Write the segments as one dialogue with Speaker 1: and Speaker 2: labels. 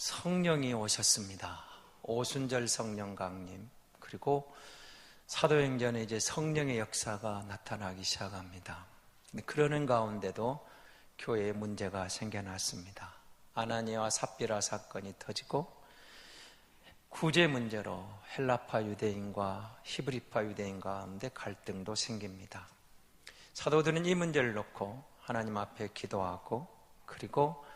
Speaker 1: 성령이 오셨습니다. 오순절 성령 강림, 그리고 사도행전에 이제 성령의 역사가 나타나기 시작합니다. 그러는 가운데도 교회에 문제가 생겨났습니다. 아나니아와 삽비라 사건이 터지고 구제 문제로 헬라파 유대인과 히브리파 유대인 가운데 갈등도 생깁니다. 사도들은 이 문제를 놓고 하나님 앞에 기도하고, 그리고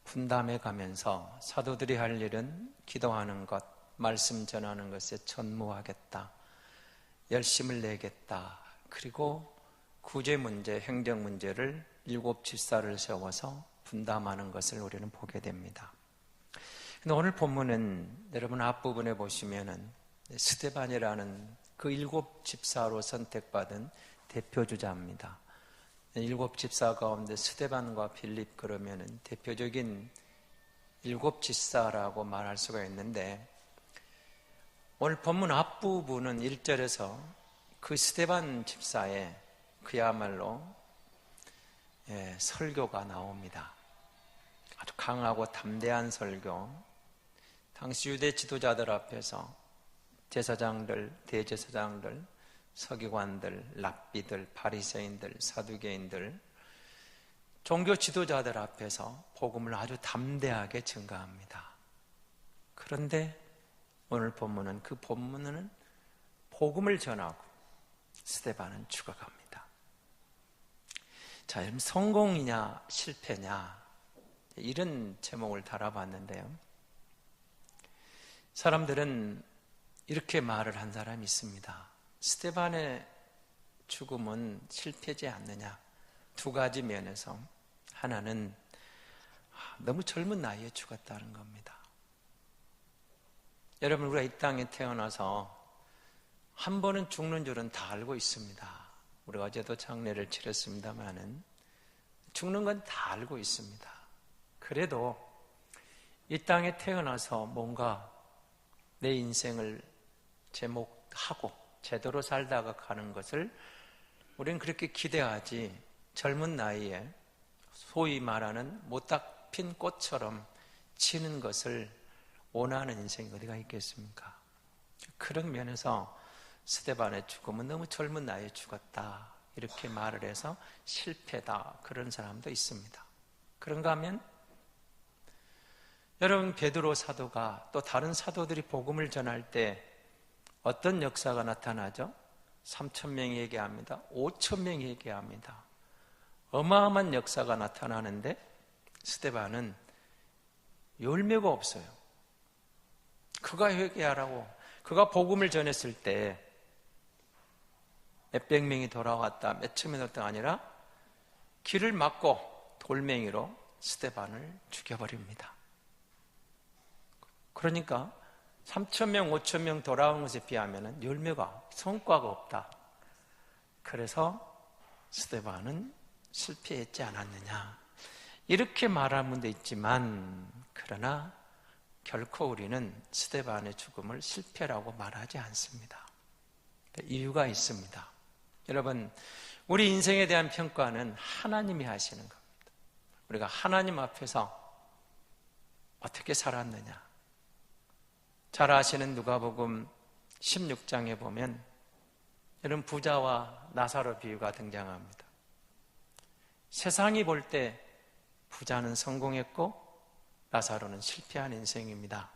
Speaker 1: 분담해 가면서 사도들이 할 일은 기도하는 것, 말씀 전하는 것에 전무하겠다, 열심을 내겠다, 그리고 구제 문제, 행정 문제를 7 집사를 세워서 분담하는 것을 우리는 보게 됩니다. 근데 오늘 본문은 여러분 앞부분에 보시면은 스데반이라는 그 7 집사로 선택받은 대표주자입니다. 7 집사 가운데 스데반과 빌립, 그러면은 대표적인 7 집사라고 말할 수가 있는데, 오늘 본문 앞부분은 1절에서 그 스데반 집사의 그야말로 설교가 나옵니다. 아주 강하고 담대한 설교. 당시 유대 지도자들 앞에서 제사장들, 대제사장들, 서기관들, 랍비들, 바리새인들, 사두개인들, 종교 지도자들 앞에서 복음을 아주 담대하게 증거합니다. 그런데 오늘 본문은 그 본문은 복음을 전하고 스데반은 죽어갑니다. 자, 여러분, 성공이냐 실패냐, 이런 제목을 달아봤는데요, 사람들은 이렇게 말을 한 사람이 있습니다. 스데반의 죽음은 실패지 않느냐. 2 가지 면에서. 하나는 너무 젊은 나이에 죽었다는 겁니다. 여러분, 우리가 이 땅에 태어나서 한 번은 죽는 줄은 다 알고 있습니다. 우리가 어제도 장례를 치렀습니다마는 죽는 건 다 알고 있습니다. 그래도 이 땅에 태어나서 뭔가 내 인생을 제목하고 제대로 살다가 가는 것을 우리는 그렇게 기대하지, 젊은 나이에 소위 말하는 못딱 핀 꽃처럼 치는 것을 원하는 인생이 어디가 있겠습니까? 그런 면에서 스데반의 죽음은 너무 젊은 나이에 죽었다, 이렇게 말을 해서 실패다, 그런 사람도 있습니다. 그런가 하면 여러분, 베드로 사도가 또 다른 사도들이 복음을 전할 때 어떤 역사가 나타나죠? 3,000명이 얘기합니다. 5,000명이 얘기합니다. 어마어마한 역사가 나타나는데 스데반은 열매가 없어요. 그가 회개하라고, 그가 복음을 전했을 때 몇백 명이 돌아왔다, 몇천 명이 돌아왔다 아니라 길을 막고 돌멩이로 스데반을 죽여버립니다. 그러니까 3,000명, 5,000명 돌아온 것에 비하면 열매가, 성과가 없다. 그래서 스데반은 실패했지 않았느냐, 이렇게 말하는 분도 있지만, 그러나 결코 우리는 스데반의 죽음을 실패라고 말하지 않습니다. 이유가 있습니다. 여러분, 우리 인생에 대한 평가는 하나님이 하시는 겁니다. 우리가 하나님 앞에서 어떻게 살았느냐. 잘 아시는 누가복음 16장에 보면 여러분, 부자와 나사로 비유가 등장합니다. 세상이 볼 때 부자는 성공했고 나사로는 실패한 인생입니다.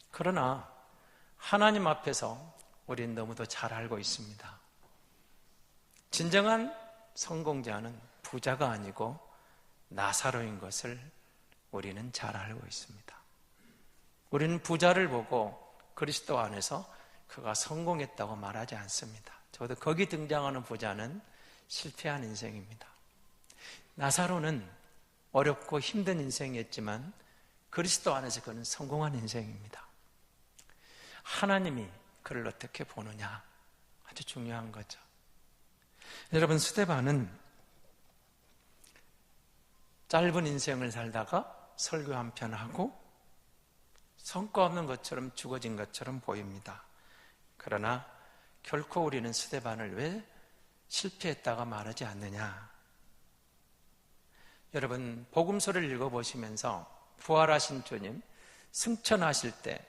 Speaker 1: 그러나 하나님 앞에서 우리는 너무도 잘 알고 있습니다. 진정한 성공자는 부자가 아니고 나사로인 것을 우리는 잘 알고 있습니다. 우리는 부자를 보고 그리스도 안에서 그가 성공했다고 말하지 않습니다. 적어도 거기 등장하는 부자는 실패한 인생입니다. 나사로는 어렵고 힘든 인생이었지만 그리스도 안에서 그는 성공한 인생입니다. 하나님이 그를 어떻게 보느냐, 아주 중요한 거죠. 여러분, 스데반은 짧은 인생을 살다가 설교 한 편 하고 성과 없는 것처럼 죽어진 것처럼 보입니다. 그러나 결코 우리는 스데반을 왜 실패했다가 말하지 않느냐. 여러분, 복음서를 읽어보시면서 부활하신 주님, 승천하실 때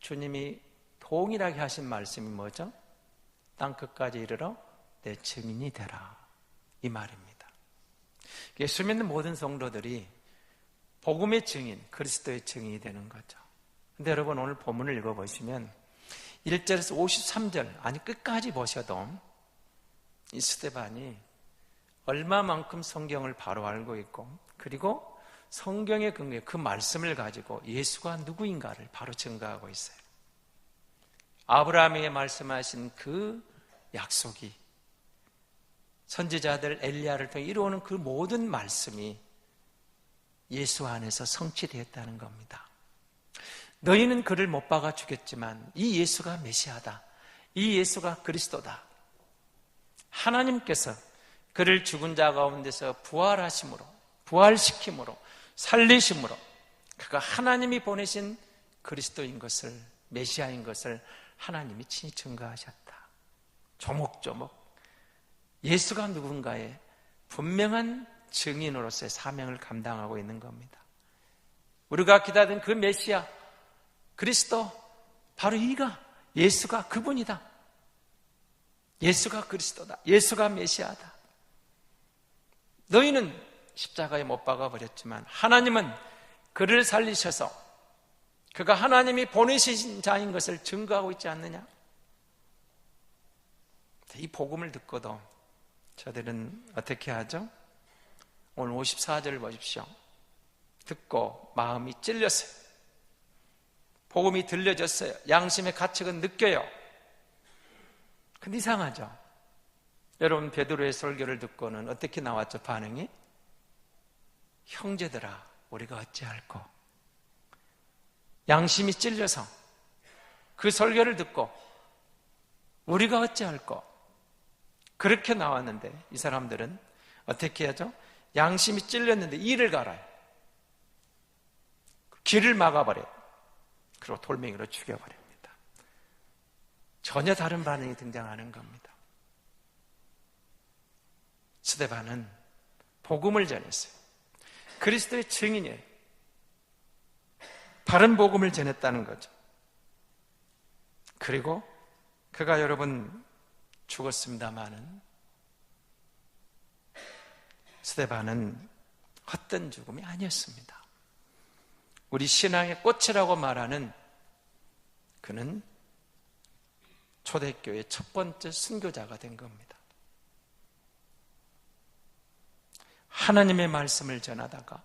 Speaker 1: 주님이 동일하게 하신 말씀이 뭐죠? 땅 끝까지 이르러 내 증인이 되라, 이 말입니다. 예수 믿는 모든 성도들이 복음의 증인, 그리스도의 증인이 되는 거죠. 근데 여러분, 오늘 본문을 읽어보시면 1절에서 53절, 아니 끝까지 보셔도 이 스데반이 얼마만큼 성경을 바로 알고 있고, 그리고 성경의 근거에 그 말씀을 가지고 예수가 누구인가를 바로 증거하고 있어요. 아브라함에게 말씀하신 그 약속이 선지자들 엘리야를 통해 이루어오는 그 모든 말씀이 예수 안에서 성취되었다는 겁니다. 너희는 그를 못 박아 죽였지만 이 예수가 메시아다, 이 예수가 그리스도다, 하나님께서 그를 죽은 자 가운데서 부활하심으로, 부활시킴으로, 살리심으로 그가 하나님이 보내신 그리스도인 것을, 메시아인 것을 하나님이 친히 증거하셨다. 조목조목 예수가 누군가의 분명한 증인으로서의 사명을 감당하고 있는 겁니다. 우리가 기다리는 그 메시아 그리스도, 바로 이가, 예수가 그분이다. 예수가 그리스도다. 예수가 메시아다. 너희는 십자가에 못 박아 버렸지만 하나님은 그를 살리셔서 그가 하나님이 보내신 자인 것을 증거하고 있지 않느냐? 이 복음을 듣고도 저들은 어떻게 하죠? 오늘 54절을 보십시오. 듣고 마음이 찔렸어요. 복음이 들려졌어요. 양심의 가책은 느껴요. 근데 이상하죠? 여러분, 베드로의 설교를 듣고는 어떻게 나왔죠? 반응이? 형제들아, 우리가 어찌할꼬? 양심이 찔려서 그 설교를 듣고 우리가 어찌할꼬? 그렇게 나왔는데 이 사람들은 어떻게 하죠? 양심이 찔렸는데 이를 갈아요. 길을 막아버려요. 그리고 돌멩이로 죽여버립니다. 전혀 다른 반응이 등장하는 겁니다. 스데반은 복음을 전했어요. 그리스도의 증인이에요. 바른 복음을 전했다는 거죠. 그리고 그가 여러분 죽었습니다마는 스데반은 헛된 죽음이 아니었습니다. 우리 신앙의 꽃이라고 말하는 그는 초대교회의 첫 번째 순교자가 된 겁니다. 하나님의 말씀을 전하다가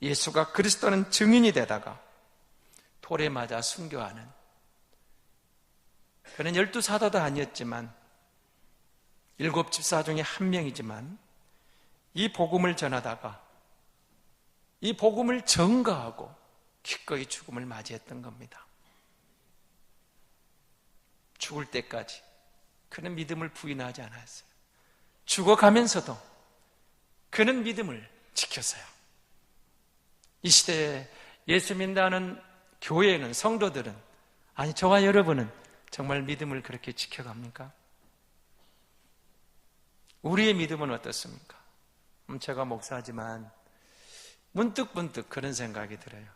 Speaker 1: 예수가 그리스도는 증인이 되다가 돌에 맞아 순교하는, 그는 12사도도 아니었지만 7집사 중에 한 명이지만 이 복음을 전하다가 이 복음을 전가하고 기꺼이 죽음을 맞이했던 겁니다. 죽을 때까지 그는 믿음을 부인하지 않았어요. 죽어가면서도 그는 믿음을 지켰어요. 이 시대에 예수 믿는다는 교회에는, 성도들은, 아니 저와 여러분은 정말 믿음을 그렇게 지켜갑니까? 우리의 믿음은 어떻습니까? 제가 목사지만 문득 그런 생각이 들어요.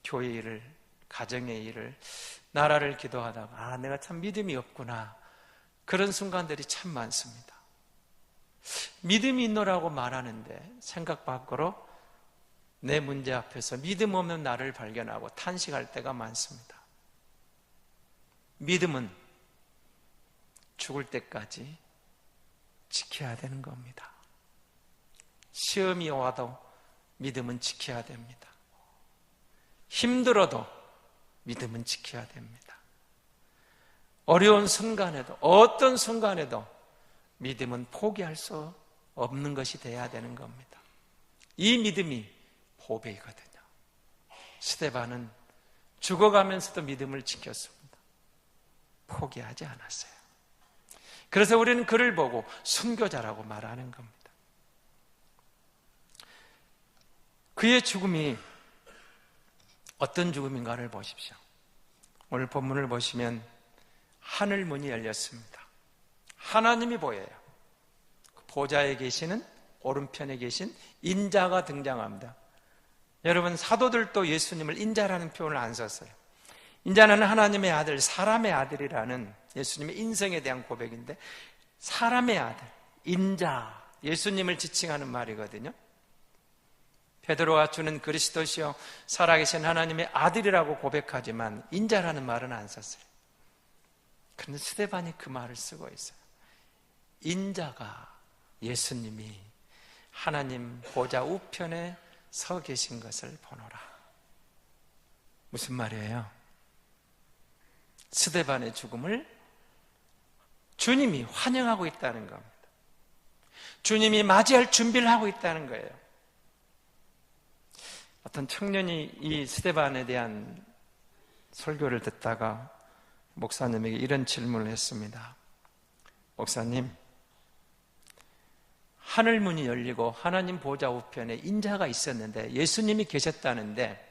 Speaker 1: 교회 일을, 가정의 일을, 나라를 기도하다가 내가 참 믿음이 없구나, 그런 순간들이 참 많습니다. 믿음이 있노라고 말하는데 생각 밖으로 내 문제 앞에서 믿음 없는 나를 발견하고 탄식할 때가 많습니다. 믿음은 죽을 때까지 지켜야 되는 겁니다. 시험이 와도 믿음은 지켜야 됩니다. 힘들어도 믿음은 지켜야 됩니다. 어려운 순간에도, 어떤 순간에도 믿음은 포기할 수 없는 것이 돼야 되는 겁니다. 이 믿음이 보배이거든요. 스데반은 죽어가면서도 믿음을 지켰습니다. 포기하지 않았어요. 그래서 우리는 그를 보고 순교자라고 말하는 겁니다. 그의 죽음이 어떤 죽음인가를 보십시오. 오늘 본문을 보시면 하늘 문이 열렸습니다. 하나님이 보여요. 보좌에 계시는, 오른편에 계신 인자가 등장합니다. 여러분, 사도들도 예수님을 인자라는 표현을 안 썼어요. 인자는 하나님의 아들, 사람의 아들이라는 예수님의 인성에 대한 고백인데, 사람의 아들, 인자, 예수님을 지칭하는 말이거든요. 베드로가 주는 그리스도시요 살아계신 하나님의 아들이라고 고백하지만 인자라는 말은 안 썼어요. 그런데 스데반이 그 말을 쓰고 있어요. 인자가 예수님이 하나님 보좌 우편에 서 계신 것을 보노라. 무슨 말이에요? 스데반의 죽음을 주님이 환영하고 있다는 겁니다. 주님이 맞이할 준비를 하고 있다는 거예요. 어떤 청년이 이 스데반에 대한 설교를 듣다가 목사님에게 이런 질문을 했습니다. 목사님, 하늘문이 열리고 하나님 보좌 우편에 인자가 있었는데 예수님이 계셨다는데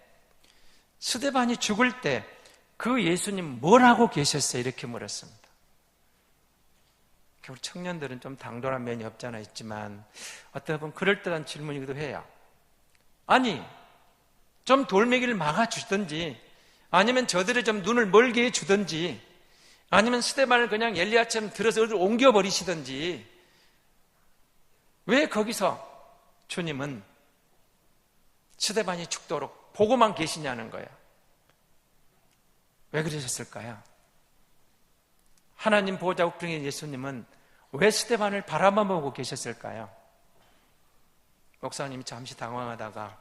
Speaker 1: 스데반이 죽을 때 그 예수님 뭘 하고 계셨어요? 이렇게 물었습니다. 우리 청년들은 좀 당돌한 면이 없잖아 있지만 어떻게 보면 그럴듯한 질문이기도 해요. 아니, 좀 돌멩이를 막아주든지 아니면 저들의 좀 눈을 멀게 해주든지 아니면 스데반을 그냥 엘리야처럼 들어서 옮겨버리시든지 왜 거기서 주님은 스데반이 죽도록 보고만 계시냐는 거예요. 왜 그러셨을까요? 하나님 보좌 우편에 예수님은 왜 스데반을 바라만 보고 계셨을까요? 목사님이 잠시 당황하다가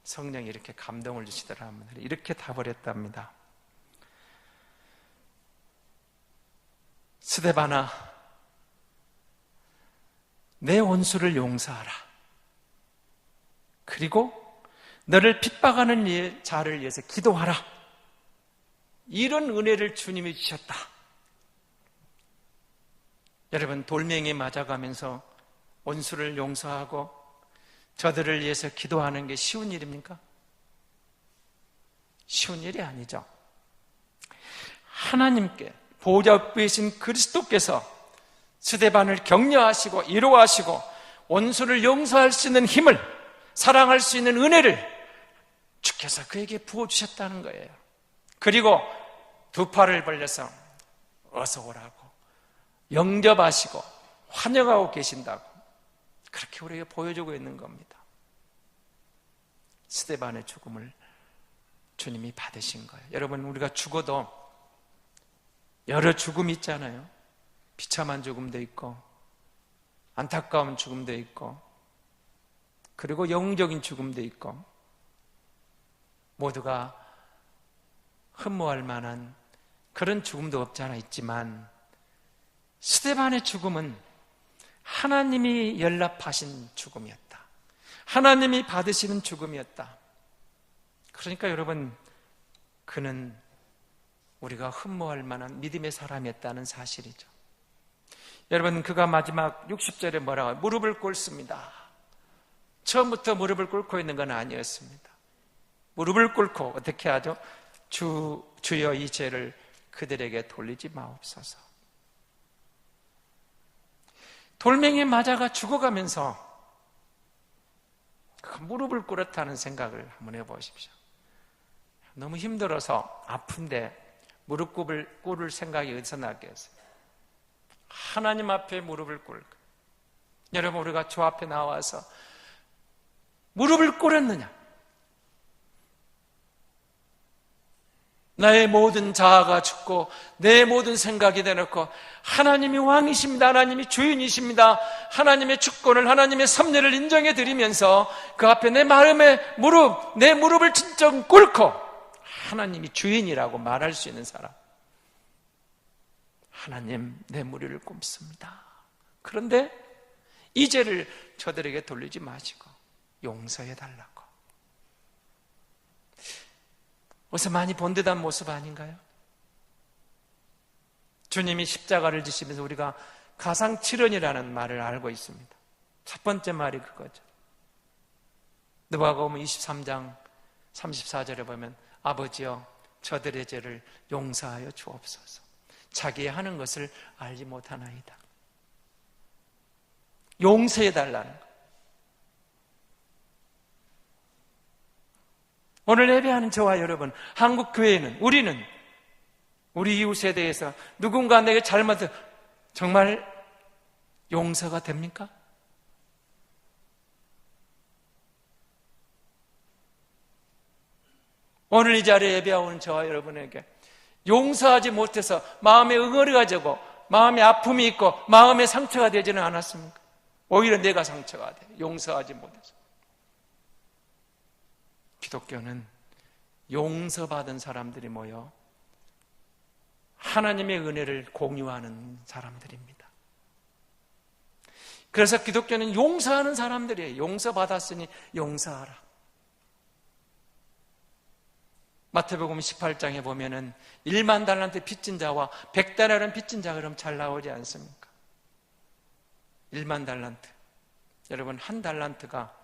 Speaker 1: 성령이 이렇게 감동을 주시더라 하면 이렇게 답을 했답니다. 스데반아, 내 원수를 용서하라. 그리고 너를 핍박하는 자를 위해서 기도하라. 이런 은혜를 주님이 주셨다. 여러분, 돌멩이에 맞아가면서 원수를 용서하고 저들을 위해서 기도하는 게 쉬운 일입니까? 쉬운 일이 아니죠. 하나님께 보좌 위이신 그리스도께서 스데반을 격려하시고 위로하시고 원수를 용서할 수 있는 힘을, 사랑할 수 있는 은혜를 주께서 그에게 부어주셨다는 거예요. 그리고 두 팔을 벌려서 어서 오라고 영접하시고 환영하고 계신다고 그렇게 우리에게 보여주고 있는 겁니다. 스데반의 죽음을 주님이 받으신 거예요. 여러분, 우리가 죽어도 여러 죽음이 있잖아요. 비참한 죽음도 있고 안타까운 죽음도 있고 그리고 영웅적인 죽음도 있고 모두가 흠모할 만한 그런 죽음도 없지 않아 있지만 스데반의 죽음은 하나님이 연락하신 죽음이었다. 하나님이 받으시는 죽음이었다. 그러니까 여러분, 그는 우리가 흠모할 만한 믿음의 사람이었다는 사실이죠. 여러분, 그가 마지막 60절에 뭐라고 무릎을 꿇습니다. 처음부터 무릎을 꿇고 있는 건 아니었습니다. 무릎을 꿇고 어떻게 하죠? 주여 이 죄를 그들에게 돌리지 마옵소서. 돌멩이에 맞아가 죽어가면서 그 무릎을 꿇었다는 생각을 한번 해보십시오. 너무 힘들어서 아픈데 무릎 꿇을 생각이 어디서 나겠어요? 하나님 앞에 무릎을 꿇고 여러분, 우리가 주 앞에 나와서 무릎을 꿇었느냐? 나의 모든 자아가 죽고 내 모든 생각이 되놓고 하나님이 왕이십니다. 하나님이 주인이십니다. 하나님의 주권을, 하나님의 섭리를 인정해 드리면서 그 앞에 내 마음의 무릎, 내 무릎을 진정 꿇고 하나님이 주인이라고 말할 수 있는 사람. 하나님, 내 무릎을 꿇습니다. 그런데 이 죄를 저들에게 돌리지 마시고 용서해 달라고. 어디서 많이 본 듯한 모습 아닌가요? 주님이 십자가를 지시면서 우리가 가상칠언이라는 말을 알고 있습니다. 첫 번째 말이 그거죠. 누가복음 23장 34절에 보면 아버지여 저들의 죄를 용서하여 주옵소서. 자기의 하는 것을 알지 못하나이다. 용서해 달라는 것. 오늘 예배하는 저와 여러분, 한국 교회는, 우리는 우리 이웃에 대해서 누군가 내게 잘못해서 정말 용서가 됩니까? 오늘 이 자리에 예배하는 저와 여러분에게 용서하지 못해서 마음에 응어리가 지고 마음에 아픔이 있고 마음에 상처가 되지는 않았습니까? 오히려 내가 상처가 돼. 용서하지 못해서. 기독교는 용서받은 사람들이 모여 하나님의 은혜를 공유하는 사람들입니다. 그래서 기독교는 용서하는 사람들이에요. 용서받았으니 용서하라. 마태복음 18장에 보면은 1만 달란트 빚진 자와 100데나리온 빚진 자 그럼 잘 나오지 않습니까? 1만 달란트. 여러분, 한 달란트가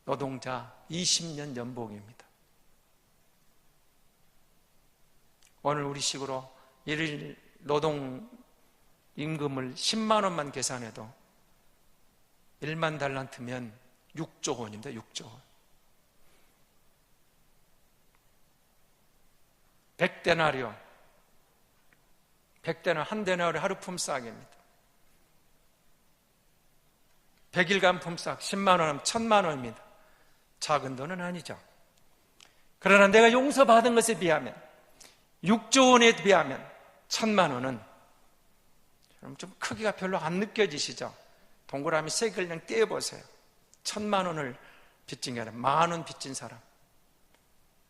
Speaker 1: 노동자 20년 연봉입니다. 오늘 우리식으로 일일 노동 임금을 10만 원만 계산해도 1만 달란트면 6조 원입니다. 6조 원. 100데나리온. 100데나리온, 한 데나리온 하루 품삯입니다. 100일간 품삯 10만 원이면 1000만 원입니다. 작은 돈은 아니죠. 그러나 내가 용서받은 것에 비하면 6조 원에 비하면 1000만 원은 좀 크기가 별로 안 느껴지시죠? 동그라미 3개를 그냥 떼어보세요. 1000만 원을 빚진 게 아니라 10,000원 빚진 사람.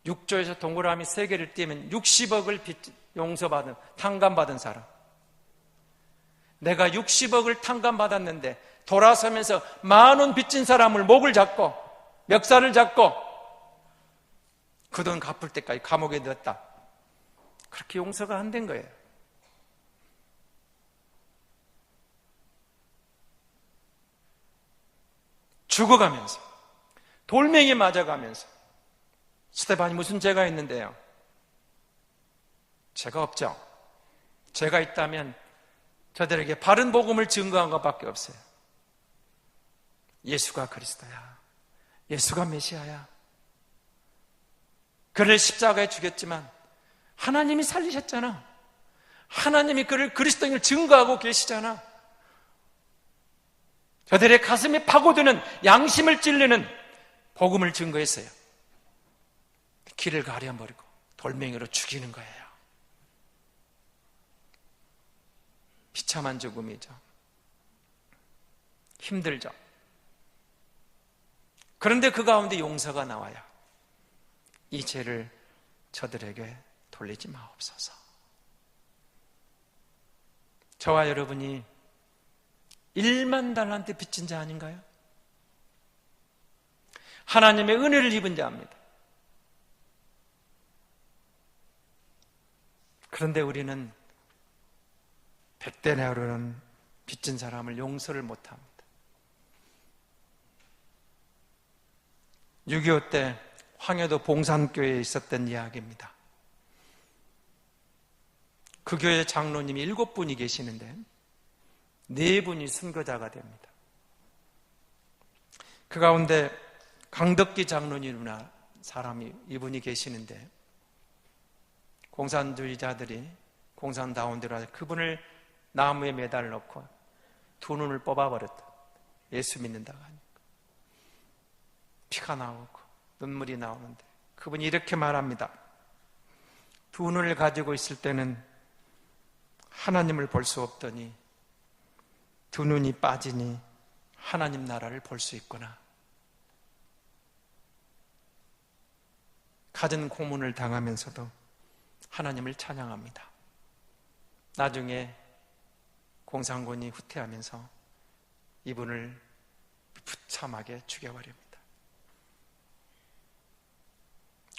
Speaker 1: 6조에서 동그라미 3개를 떼면 60억을 용서받은, 탕감받은 사람. 내가 60억을 탕감받았는데 돌아서면서 10,000원 빚진 사람을 목을 잡고 멱살을 잡고 그 돈 갚을 때까지 감옥에 넣었다. 그렇게 용서가 안 된 거예요. 죽어가면서 돌멩이 맞아가면서 스테반이 무슨 죄가 있는데요? 죄가 없죠. 죄가 있다면 저들에게 바른 복음을 증거한 것밖에 없어요. 예수가 그리스도야. 예수가 메시아야. 그를 십자가에 죽였지만 하나님이 살리셨잖아. 하나님이 그를 그리스도인을 증거하고 계시잖아. 저들의 가슴에 파고드는 양심을 찔르는 복음을 증거했어요. 길을 가려버리고 돌멩이로 죽이는 거예요. 비참한 죽음이죠. 힘들죠. 그런데 그 가운데 용서가 나와요. 이 죄를 저들에게 돌리지 마옵소서. 저와 여러분이 1만 달란트 빚진 자 아닌가요? 하나님의 은혜를 입은 자입니다. 그런데 우리는 100데나리온 빚진 사람을 용서를 못합니다. 6.25 때 황해도 봉산교회에 있었던 이야기입니다. 그 교회 장로님이 7분이 계시는데 4분이 순교자가 됩니다. 그 가운데 강덕기 장로님이나 사람이 이분이 계시는데 공산주의자들이 공산다운들이 그분을 나무에 매달 놓고 2눈을 뽑아버렸다. 예수 믿는다고 하니까 피가 나오고 눈물이 나오는데 그분이 이렇게 말합니다. 2눈을 가지고 있을 때는 하나님을 볼 수 없더니 2눈이 빠지니 하나님 나라를 볼 수 있구나. 갖은 고문을 당하면서도 하나님을 찬양합니다. 나중에 공산군이 후퇴하면서 이분을 부참하게 죽여버립니다.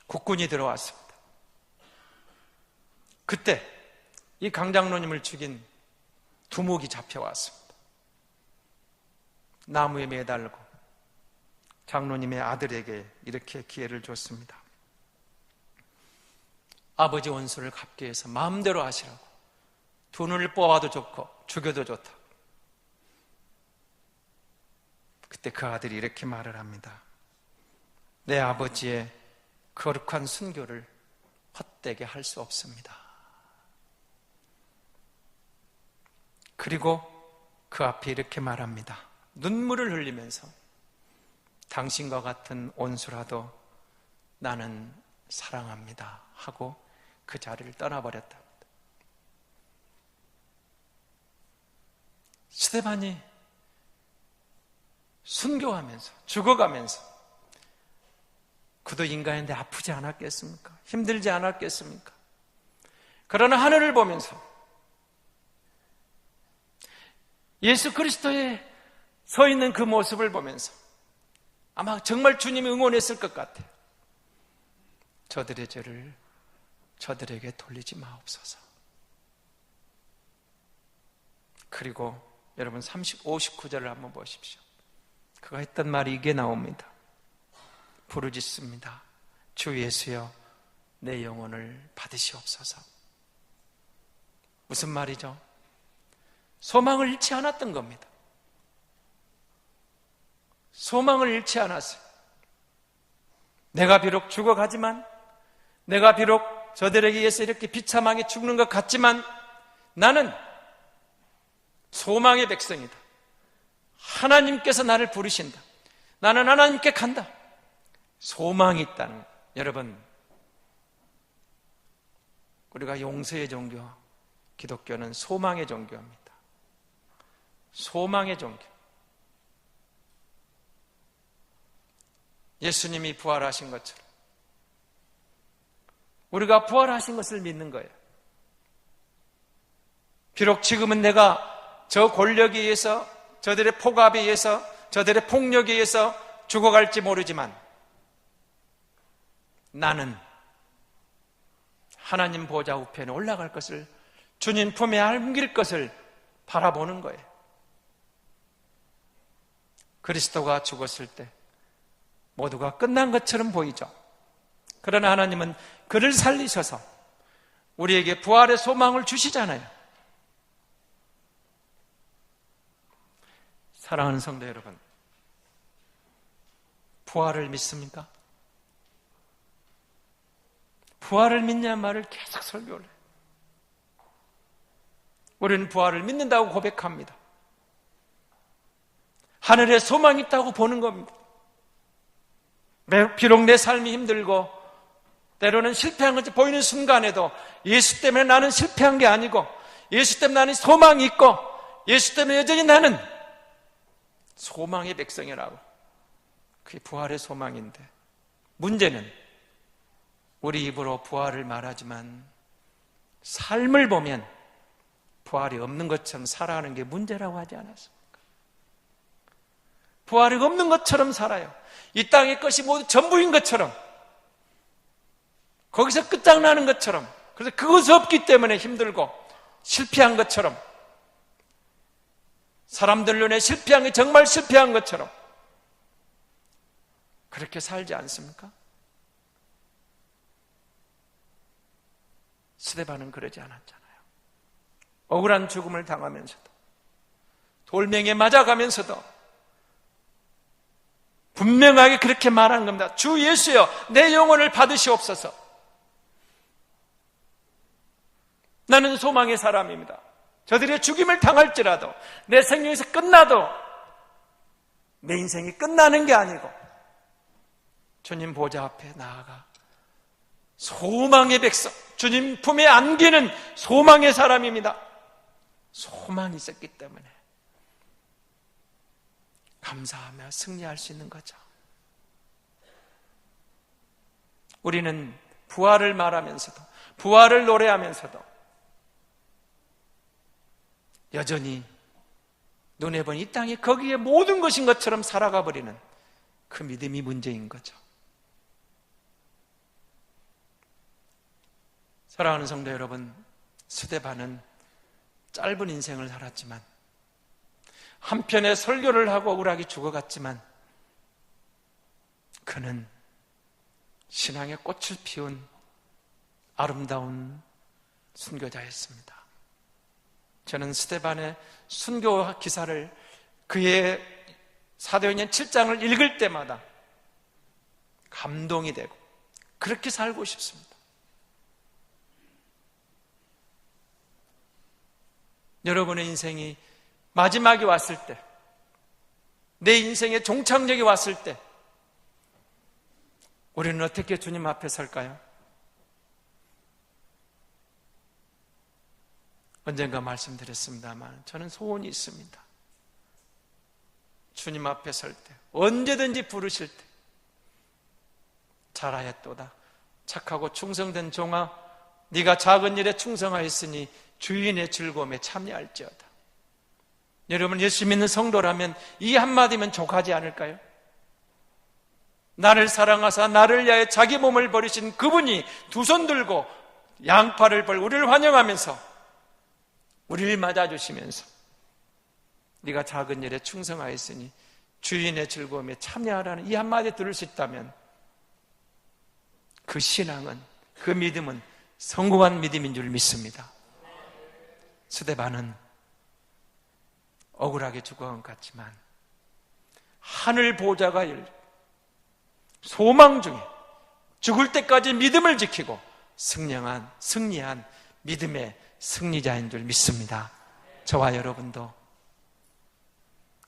Speaker 1: 국군이 들어왔습니다. 그때 이 강장로님을 죽인 두목이 잡혀왔습니다. 나무에 매달고 장로님의 아들에게 이렇게 기회를 줬습니다. 아버지 원수를 갚기 위해서 마음대로 하시라고. 2눈을 뽑아도 좋고 죽여도 좋다. 그때 그 아들이 이렇게 말을 합니다. 내 아버지의 거룩한 순교를 헛되게 할 수 없습니다. 그리고 그 앞에 이렇게 말합니다. 눈물을 흘리면서 당신과 같은 온수라도 나는 사랑합니다 하고 그 자리를 떠나버렸다. 스데반이 순교하면서 죽어가면서 그도 인간인데 아프지 않았겠습니까? 힘들지 않았겠습니까? 그러나 하늘을 보면서 예수 그리스도의 서 있는 그 모습을 보면서 아마 정말 주님이 응원했을 것 같아요. 저들의 죄를 저들에게 돌리지 마옵소서. 그리고 여러분 59절을 한번 보십시오. 그가 했던 말이 이게 나옵니다. 부르짖습니다. 주 예수여 내 영혼을 받으시옵소서. 무슨 말이죠? 소망을 잃지 않았던 겁니다. 소망을 잃지 않았어요. 내가 비록 죽어가지만, 내가 비록 저들에게 의해서 이렇게 비참하게 죽는 것 같지만 나는 소망의 백성이다. 하나님께서 나를 부르신다. 나는 하나님께 간다. 소망이 있다는 거예요. 여러분, 우리가 용서의 종교, 기독교는 소망의 종교입니다. 소망의 종교. 예수님이 부활하신 것처럼 우리가 부활하신 것을 믿는 거예요. 비록 지금은 내가 저 권력에 의해서, 저들의 폭압에 의해서, 저들의 폭력에 의해서 죽어갈지 모르지만 나는 하나님 보좌 우편에 올라갈 것을, 주님 품에 안길 것을 바라보는 거예요. 그리스도가 죽었을 때 모두가 끝난 것처럼 보이죠. 그러나 하나님은 그를 살리셔서 우리에게 부활의 소망을 주시잖아요. 사랑하는 성도 여러분, 부활을 믿습니까? 부활을 믿냐는 말을 계속 설교를 해요. 우리는 부활을 믿는다고 고백합니다. 하늘에 소망이 있다고 보는 겁니다. 비록 내 삶이 힘들고 때로는 실패한 것이 보이는 순간에도 예수 때문에 나는 실패한 게 아니고 예수 때문에 나는 소망이 있고 예수 때문에 여전히 나는 소망의 백성이라고. 그게 부활의 소망인데, 문제는 우리 입으로 부활을 말하지만 삶을 보면 부활이 없는 것처럼 살아가는 게 문제라고 하지 않았습니까? 부활이 없는 것처럼 살아요. 이 땅의 것이 모두 전부인 것처럼, 거기서 끝장나는 것처럼, 그래서 그것이 없기 때문에 힘들고 실패한 것처럼, 사람들 눈에 실패한 게 정말 실패한 것처럼 그렇게 살지 않습니까? 스데반은 그러지 않았잖아요. 억울한 죽음을 당하면서도, 돌멩이에 맞아가면서도 분명하게 그렇게 말하는 겁니다. 주 예수여 내 영혼을 받으시옵소서. 나는 소망의 사람입니다. 저들의 죽임을 당할지라도, 내 생명에서 끝나도 내 인생이 끝나는 게 아니고 주님 보좌 앞에 나아가 소망의 백성, 주님 품에 안기는 소망의 사람입니다. 소망이 있었기 때문에 감사하며 승리할 수 있는 거죠. 우리는 부활을 말하면서도, 부활을 노래하면서도 여전히 눈에 보니 이 땅이 거기에 모든 것인 것처럼 살아가 버리는 그 믿음이 문제인 거죠. 사랑하는 성도 여러분, 스데반은 짧은 인생을 살았지만, 한편에 설교를 하고 억울하게 죽어갔지만, 그는 신앙의 꽃을 피운 아름다운 순교자였습니다. 저는 스데반의 순교 기사를, 그의 사도행전 7장을 읽을 때마다 감동이 되고 그렇게 살고 싶습니다. 여러분의 인생이 마지막이 왔을 때, 내 인생의 종착역이 왔을 때 우리는 어떻게 주님 앞에 설까요? 언젠가 말씀드렸습니다만 저는 소원이 있습니다. 주님 앞에 설 때, 언제든지 부르실 때 잘하였도다 착하고 충성된 종아, 네가 작은 일에 충성하였으니 주인의 즐거움에 참여할지어다. 여러분, 예수 믿는 성도라면 이 한마디면 족하지 않을까요? 나를 사랑하사 나를 위하여 자기 몸을 버리신 그분이 두 손 들고 양팔을 벌 우리를 환영하면서 우리를 맞아주시면서 네가 작은 일에 충성하였으니 주인의 즐거움에 참여하라는 이 한마디 들을 수 있다면 그 신앙은, 그 믿음은 성공한 믿음인 줄 믿습니다. 스데반은 억울하게 죽어간 것 같지만 하늘 보좌가 열려 소망 중에 죽을 때까지 믿음을 지키고 승리한 믿음의 승리자인 줄 믿습니다. 저와 여러분도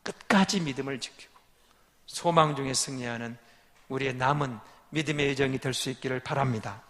Speaker 1: 끝까지 믿음을 지키고 소망 중에 승리하는 우리의 남은 믿음의 여정이 될 수 있기를 바랍니다.